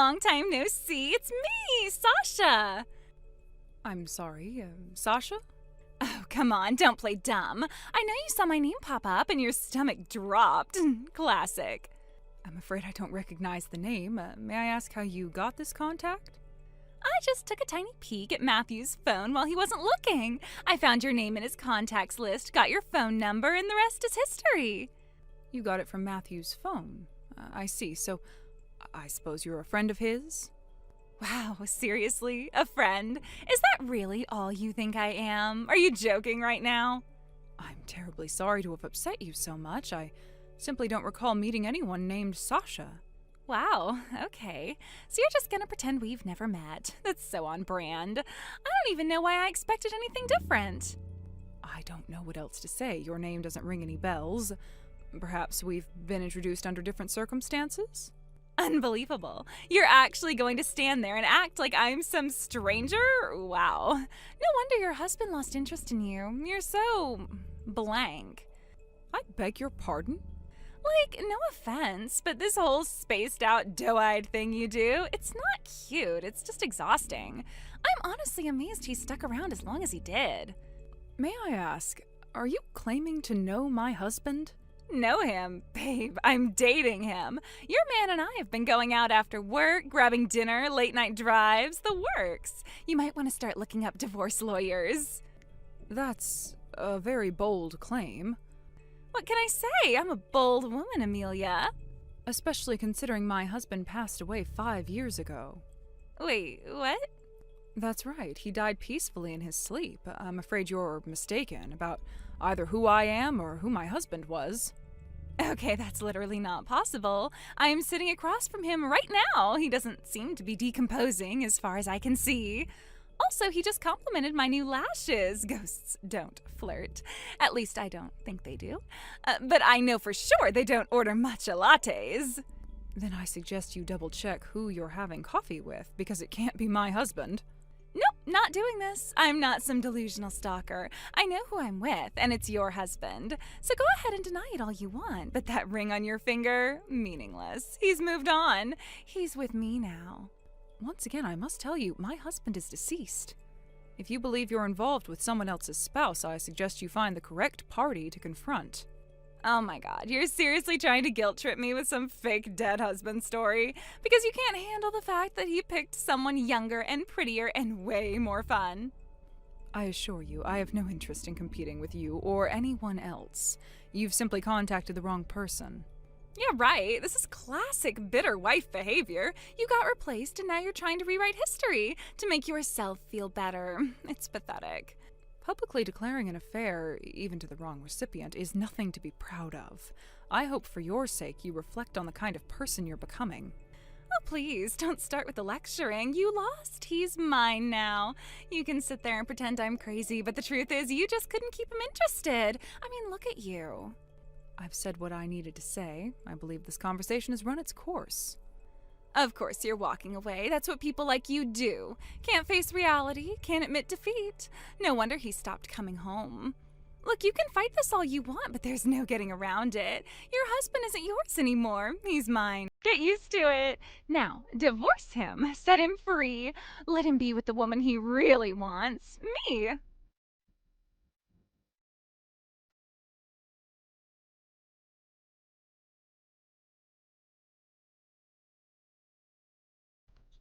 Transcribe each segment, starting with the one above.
long time no see. It's me, Sasha. I'm sorry, Sasha? Oh, come on, don't play dumb. I know you saw my name pop up and your stomach dropped. Classic. I'm afraid I don't recognize the name. May I ask how you got this contact? I just took a tiny peek at Matthew's phone while he wasn't looking. I found your name in his contacts list, got your phone number, and the rest is history. You got it from Matthew's phone. I see. So, I suppose you're a friend of his? Wow, seriously? A friend? Is that really all you think I am? Are you joking right now? I'm terribly sorry to have upset you so much. I simply don't recall meeting anyone named Sasha. Wow, okay. So you're just gonna pretend we've never met. That's so on brand. I don't even know why I expected anything different. I don't know what else to say. Your name doesn't ring any bells. Perhaps we've been introduced under different circumstances? Unbelievable. You're actually going to stand there and act like I'm some stranger? Wow. No wonder your husband lost interest in you. You're so blank. I beg your pardon? Like, no offense, but this whole spaced out, doe-eyed thing you do, it's not cute. It's just exhausting. I'm honestly amazed he stuck around as long as he did. May I ask, are you claiming to know my husband? Know him? Babe, I'm dating him. Your man and I have been going out after work, grabbing dinner, late night drives, the works. You might want to start looking up divorce lawyers. That's a very bold claim. What can I say? I'm a bold woman, Amelia. Especially considering my husband passed away 5 years ago. Wait, what? That's right. He died peacefully in his sleep. I'm afraid you're mistaken about either who I am or who my husband was. Okay, that's literally not possible. I am sitting across from him right now. He doesn't seem to be decomposing as far as I can see. Also, he just complimented my new lashes. Ghosts don't flirt. At least I don't think they do. But I know for sure they don't order matcha lattes. Then I suggest you double check who you're having coffee with, because it can't be my husband. Nope, not doing this. I'm not some delusional stalker. I know who I'm with, and it's your husband. So go ahead and deny it all you want, but that ring on your finger, meaningless. He's moved on. He's with me now. Once again, I must tell you, my husband is deceased. If you believe you're involved with someone else's spouse, I suggest you find the correct party to confront. Oh my god, you're seriously trying to guilt trip me with some fake dead husband story? Because you can't handle the fact that he picked someone younger and prettier and way more fun. I assure you, I have no interest in competing with you or anyone else. You've simply contacted the wrong person. Yeah, right. This is classic bitter wife behavior. You got replaced and now you're trying to rewrite history to make yourself feel better. It's pathetic. Publicly declaring an affair, even to the wrong recipient, is nothing to be proud of. I hope for your sake you reflect on the kind of person you're becoming. Oh, please, don't start with the lecturing. You lost. He's mine now. You can sit there and pretend I'm crazy, but the truth is you just couldn't keep him interested. I mean, look at you. I've said what I needed to say. I believe this conversation has run its course. Of course you're walking away. That's what people like you do. Can't face reality, can't admit defeat. No wonder he stopped coming home. Look, you can fight this all you want, but there's no getting around it. Your husband isn't yours anymore. He's mine. Get used to it. Now, divorce him. Set him free. Let him be with the woman he really wants. Me.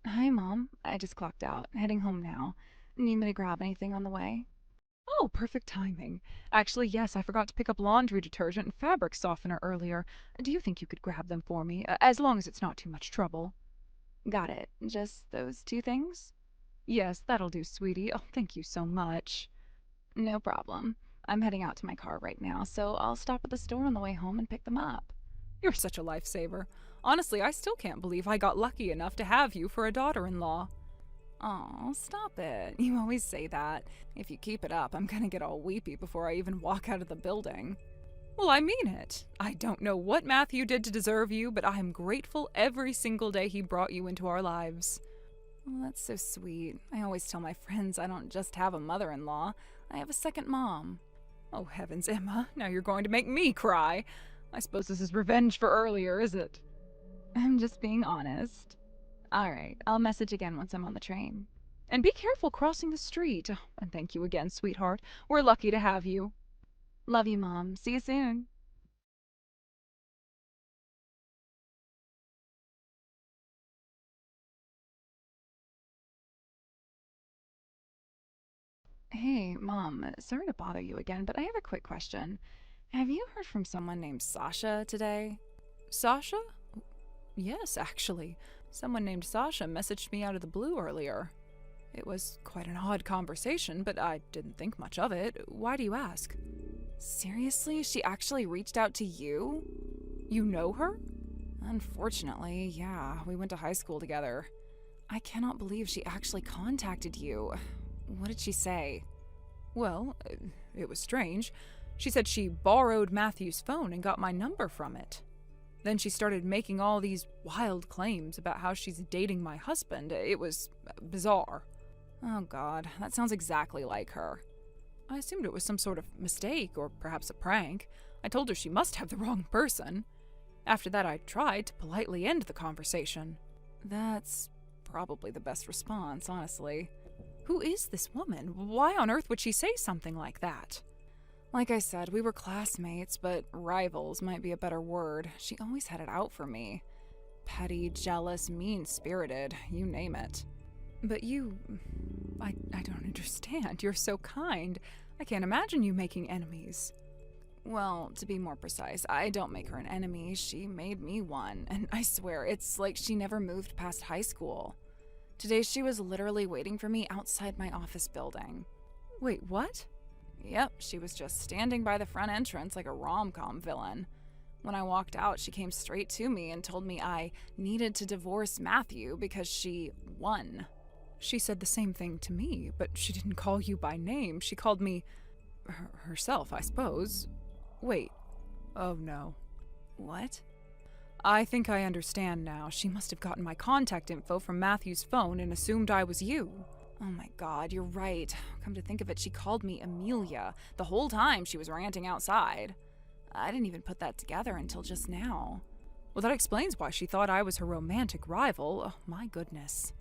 Hi, Mom. I just clocked out. Heading home now. Need me to grab anything on the way? Oh, perfect timing. Actually, yes, I forgot to pick up laundry detergent and fabric softener earlier. Do you think you could grab them for me, as long as it's not too much trouble? Got it. Just those two things? Yes, that'll do, sweetie. Oh, thank you so much. No problem. I'm heading out to my car right now, so I'll stop at the store on the way home and pick them up. You're such a lifesaver. Honestly, I still can't believe I got lucky enough to have you for a daughter-in-law. Aw, stop it. You always say that. If you keep it up, I'm gonna get all weepy before I even walk out of the building. Well, I mean it. I don't know what Matthew did to deserve you, but I am grateful every single day he brought you into our lives. Well, that's so sweet. I always tell my friends I don't just have a mother-in-law. I have a second mom. Oh, heavens, Emma. Now you're going to make me cry. I suppose this is revenge for earlier, is it? I'm just being honest. All right, I'll message again once I'm on the train. And be careful crossing the street. Oh, and thank you again, sweetheart. We're lucky to have you. Love you, Mom. See you soon. Hey, Mom, sorry to bother you again, but I have a quick question. Have you heard from Someone named Sasha today? Sasha? Yes, actually. Someone named Sasha messaged me out of the blue earlier. It was quite an odd conversation, but I didn't think much of it. Why do you ask? Seriously? She actually reached out to you? You know her? Unfortunately, yeah, we went to high school together. I cannot believe she actually contacted you. What did she say? Well, it was strange. She said she borrowed Matthew's phone and got my number from it. Then she started making all these wild claims about how she's dating my husband. It was bizarre. Oh god, that sounds exactly like her. I assumed it was some sort of mistake or perhaps a prank. I told her she must have the wrong person. After that, I tried to politely end the conversation. That's probably the best response, honestly. Who is this woman? Why on earth would she say something like that? Like I said, we were classmates, but rivals might be a better word. She always had it out for me. Petty, jealous, mean-spirited, you name it. But you... I don't understand. You're so kind. I can't imagine you making enemies. Well, to be more precise, I don't make her an enemy. She made me one, and I swear, it's like she never moved past high school. Today she was literally waiting for me outside my office building. Wait, what? Yep, she was just standing by the front entrance like a rom-com villain. When I walked out, she came straight to me and told me I needed to divorce Matthew because she won. She said the same thing to me, but she didn't call you by name. She called me herself, I suppose. Wait. Oh no. What? I think I understand now. She must have gotten my contact info from Matthew's phone and assumed I was you. Oh my god, you're right. Come to think of it, she called me Amelia the whole time she was ranting outside. I didn't even put that together until just now. Well, that explains why she thought I was her romantic rival. Oh my goodness.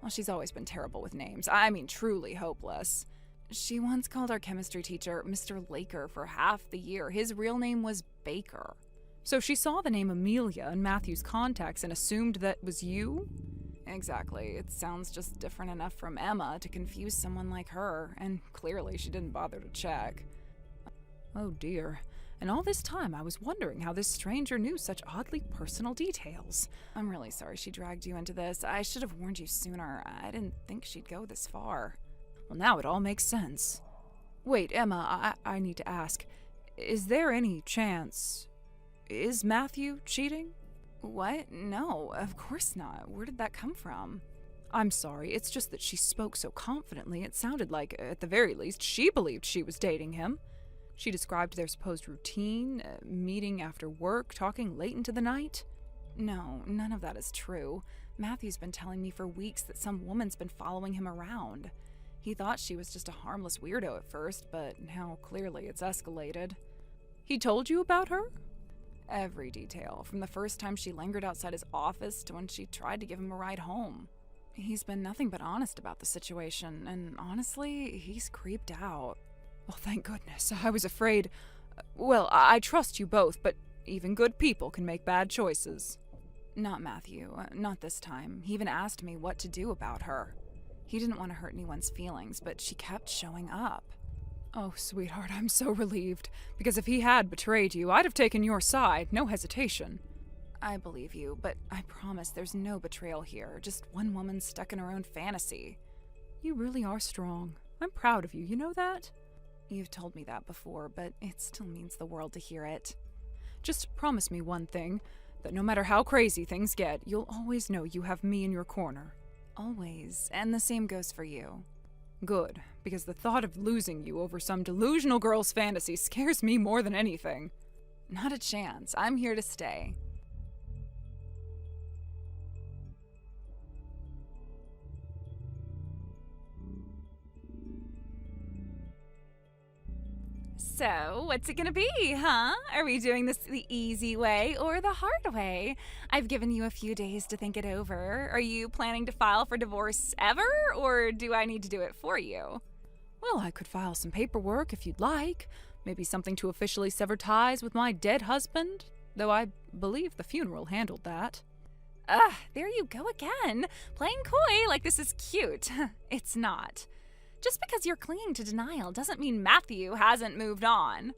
Well, she's always been terrible with names. I mean, truly hopeless. She once called our chemistry teacher Mr. Laker for half the year. His real name was Baker. So she saw the name Amelia in Matthew's contacts and assumed that was you? Exactly. It sounds just different enough from Emma to confuse someone like her, and clearly she didn't bother to check. Oh dear. And all this time I was wondering how this stranger knew such oddly personal details. I'm really sorry she dragged you into this. I should have warned you sooner. I didn't think she'd go this far. Well, now it all makes sense. Wait, Emma, I need to ask. Is there any chance... Is Matthew cheating? What? No, of course not. Where did that come from? I'm sorry, it's just that she spoke so confidently it sounded like, at the very least, she believed she was dating him. She described their supposed routine, meeting after work, talking late into the night. No, none of that is true. Matthew's been telling me for weeks that some woman's been following him around. He thought she was just a harmless weirdo at first, but now clearly it's escalated. He told you about her? Every detail, from the first time she lingered outside his office to when she tried to give him a ride home. He's been nothing but honest about the situation, and honestly, he's creeped out. Well, thank goodness. I was afraid... Well, I trust you both, but even good people can make bad choices. Not Matthew. Not this time. He even asked me what to do about her. He didn't want to hurt anyone's feelings, but she kept showing up. Oh, sweetheart, I'm so relieved. Because if he had betrayed you, I'd have taken your side, no hesitation. I believe you, but I promise there's no betrayal here. Just one woman stuck in her own fantasy. You really are strong. I'm proud of you, you know that? You've told me that before, but it still means the world to hear it. Just promise me one thing, that no matter how crazy things get, you'll always know you have me in your corner. Always, and the same goes for you. Good, because the thought of losing you over some delusional girl's fantasy scares me more than anything. Not a chance. I'm here to stay. So, what's it gonna be, huh? Are we doing this the easy way or the hard way? I've given you a few days to think it over. Are you planning to file for divorce ever, or do I need to do it for you? Well, I could file some paperwork if you'd like. Maybe something to officially sever ties with my dead husband, though I believe the funeral handled that. Ugh, there you go again. Playing coy like this is cute. It's not. Just because you're clinging to denial doesn't mean Matthew hasn't moved on.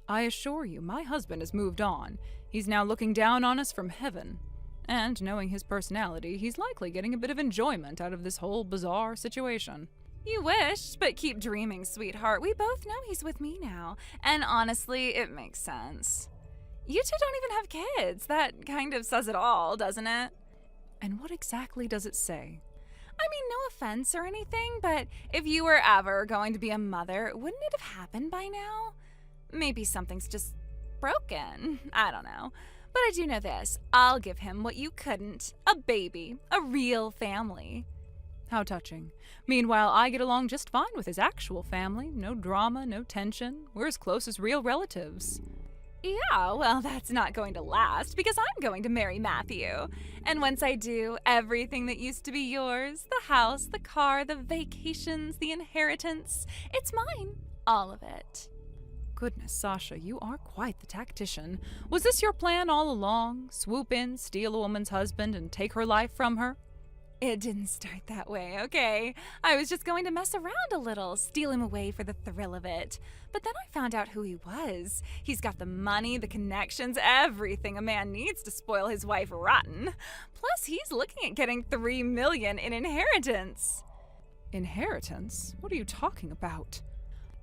I assure you, my husband has moved on. He's now looking down on us from heaven. And knowing his personality, he's likely getting a bit of enjoyment out of this whole bizarre situation. You wish, but keep dreaming, sweetheart. We both know he's with me now. And honestly, it makes sense. You two don't even have kids. That kind of says it all, doesn't it? And what exactly does it say? I mean, no offense or anything, but if you were ever going to be a mother, wouldn't it have happened by now? Maybe something's just broken. I don't know. But I do know this. I'll give him what you couldn't. A baby. A real family. How touching. Meanwhile, I get along just fine with his actual family. No drama, no tension. We're as close as real relatives. Yeah, well, that's not going to last because I'm going to marry Matthew. And once I do, everything that used to be yours, the house, the car, the vacations, the inheritance, it's mine. All of it. Goodness, Sasha, you are quite the tactician. Was this your plan all along? Swoop in, steal a woman's husband, and take her life from her? It didn't start that way, okay? I was just going to mess around a little, steal him away for the thrill of it. But then I found out who he was. He's got the money, the connections, everything a man needs to spoil his wife rotten. Plus, he's looking at getting $3 million in inheritance. Inheritance? What are you talking about?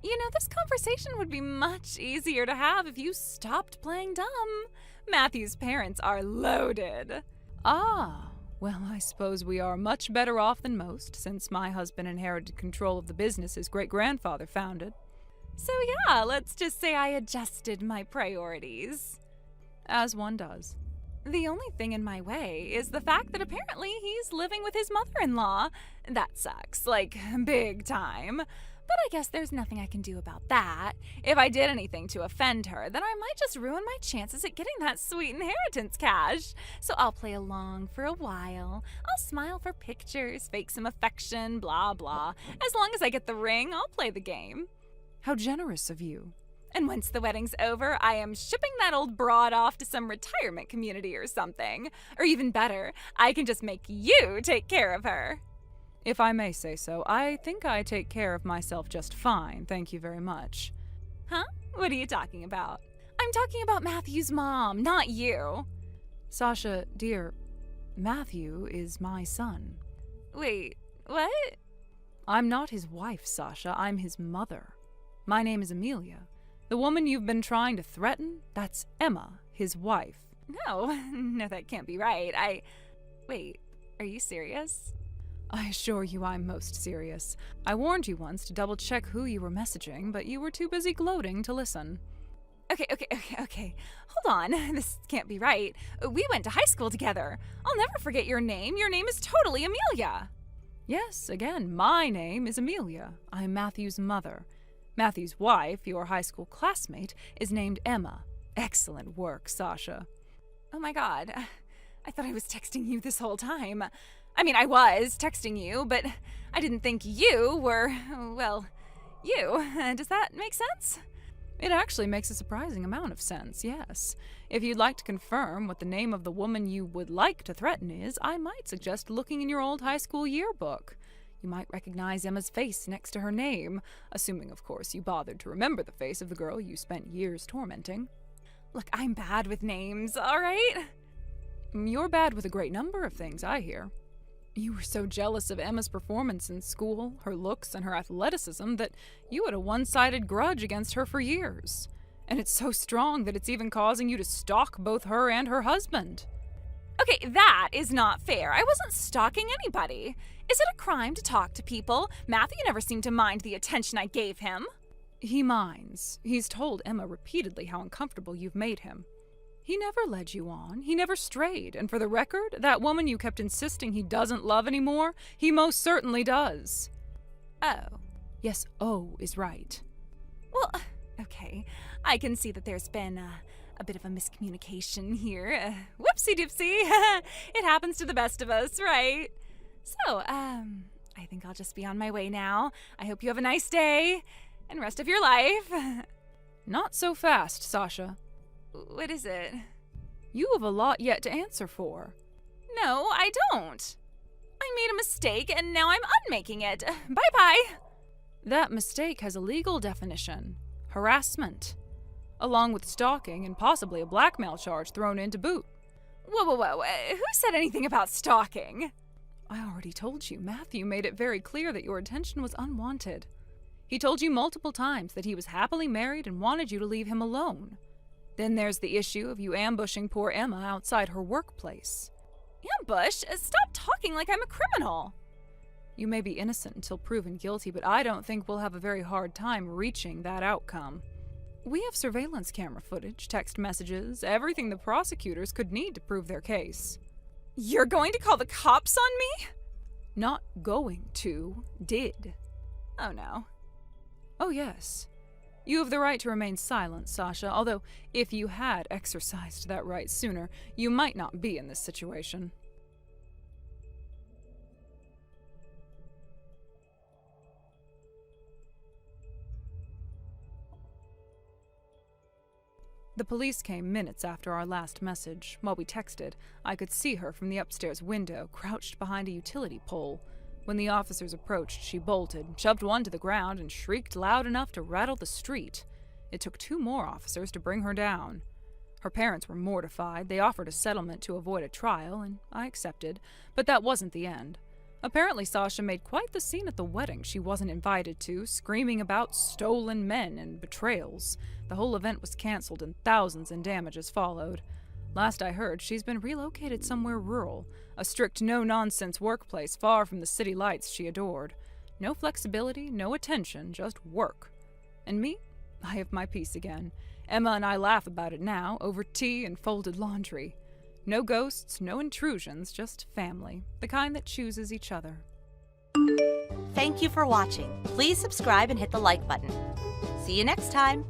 You know, this conversation would be much easier to have if you stopped playing dumb. Matthew's parents are loaded. Ah. Well, I suppose we are much better off than most, since my husband inherited control of the business his great-grandfather founded. So yeah, let's just say I adjusted my priorities. As one does. The only thing in my way is the fact that apparently he's living with his mother-in-law. That sucks, like, big time. But I guess there's nothing I can do about that. If I did anything to offend her, then I might just ruin my chances at getting that sweet inheritance cash. So I'll play along for a while. I'll smile for pictures, fake some affection, blah blah. As long as I get the ring, I'll play the game. How generous of you. And once the wedding's over, I am shipping that old broad off to some retirement community or something. Or even better, I can just make you take care of her. If I may say so, I think I take care of myself just fine, thank you very much. Huh? What are you talking about? I'm talking about Matthew's mom, not you. Sasha, dear, Matthew is my son. Wait, what? I'm not his wife, Sasha, I'm his mother. My name is Amelia. The woman you've been trying to threaten, that's Emma, his wife. No, that can't be right. Wait, are you serious? I assure you I'm most serious. I warned you once to double-check who you were messaging, but you were too busy gloating to listen. Okay. Hold on. This can't be right. We went to high school together. I'll never forget your name. Your name is totally Amelia. Yes, again, my name is Amelia. I'm Matthew's mother. Matthew's wife, your high school classmate, is named Emma. Excellent work, Sasha. Oh my god. I thought I was texting you this whole time. I mean, I was texting you, but I didn't think you were, well, you. Does that make sense? It actually makes a surprising amount of sense, yes. If you'd like to confirm what the name of the woman you would like to threaten is, I might suggest looking in your old high school yearbook. You might recognize Emma's face next to her name, assuming, of course, you bothered to remember the face of the girl you spent years tormenting. Look, I'm bad with names, all right? You're bad with a great number of things, I hear. You were so jealous of Emma's performance in school, her looks, and her athleticism that you had a one-sided grudge against her for years. And it's so strong that it's even causing you to stalk both her and her husband. Okay, that is not fair. I wasn't stalking anybody. Is it a crime to talk to people? Matthew never seemed to mind the attention I gave him. He minds. He's told Emma repeatedly how uncomfortable you've made him. He never led you on. He never strayed. And for the record, that woman you kept insisting he doesn't love anymore, he most certainly does. Oh. Yes, oh is right. Well, Okay, I can see that there's been a bit of a miscommunication here. Whoopsie doopsie. It happens to the best of us, right? So, I think I'll just be on my way now. I hope you have a nice day and rest of your life. Not so fast, Sasha. What is it? You have a lot yet to answer for. No, I don't. I made a mistake and now I'm unmaking it. Bye-bye. That mistake has a legal definition: harassment, along with stalking and possibly a blackmail charge thrown in to boot. Whoa, whoa, whoa. Who said anything about stalking? I already told you. Matthew made it very clear that your attention was unwanted. He told you multiple times that he was happily married and wanted you to leave him alone. Then there's the issue of you ambushing poor Emma outside her workplace. Ambush? Stop talking like I'm a criminal. You may be innocent until proven guilty, but I don't think we'll have a very hard time reaching that outcome. We have surveillance camera footage, text messages, everything the prosecutors could need to prove their case. You're going to call the cops on me? Not going to, did. Oh no. Oh yes. You have the right to remain silent, Sasha, although if you had exercised that right sooner, you might not be in this situation. The police came minutes after our last message. While we texted, I could see her from the upstairs window, crouched behind a utility pole. When the officers approached, she bolted, shoved one to the ground, and shrieked loud enough to rattle the street. It took 2 more officers to bring her down. Her parents were mortified. They offered a settlement to avoid a trial, and I accepted, but that wasn't the end. Apparently, Sasha made quite the scene at the wedding she wasn't invited to, screaming about stolen men and betrayals. The whole event was canceled and thousands in damages followed. Last I heard, she's been relocated somewhere rural, a strict no-nonsense workplace far from the city lights she adored. No flexibility, no attention, just work. And me? I have my peace again. Emma and I laugh about it now, over tea and folded laundry. No ghosts, no intrusions, just family, the kind that chooses each other. Thank you for watching. Please subscribe and hit the like button. See you next time.